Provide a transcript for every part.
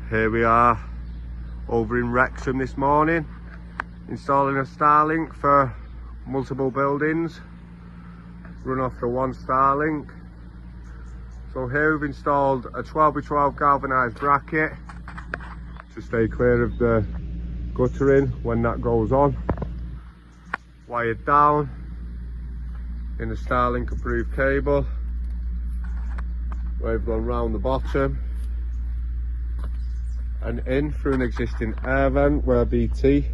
Here we are over in Wrexham this morning, installing a Starlink for multiple buildings, run off the one Starlink. So here we've installed a 12x12 galvanised bracket to stay clear of the guttering when that goes on. Wired down in the Starlink approved cable. We've gone round the bottom and in through an existing air vent where BT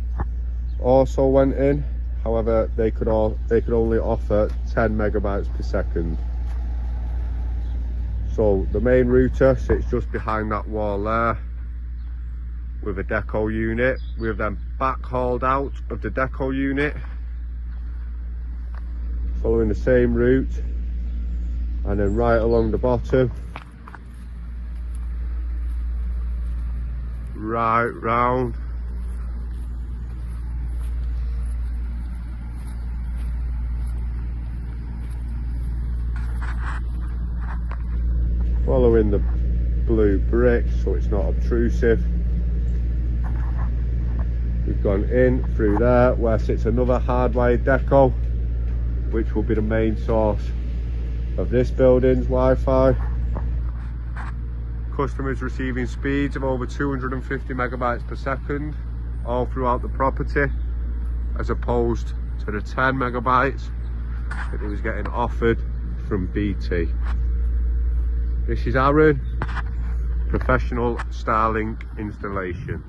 also went in. However, they could only offer 10 megabytes per second. So the main router sits just behind that wall there with a deco unit. We have then backhauled out of the deco unit, following the same route, and then right along the bottom, right round, following the blue brick so it's not obtrusive. We've gone in through there where sits another hardwired deco, which will be the main source of this building's Wi-Fi. Customers receiving speeds of over 250 megabytes per second all throughout the property, as opposed to the 10 megabytes that he was getting offered from BT. This is Aaron, professional Starlink installation.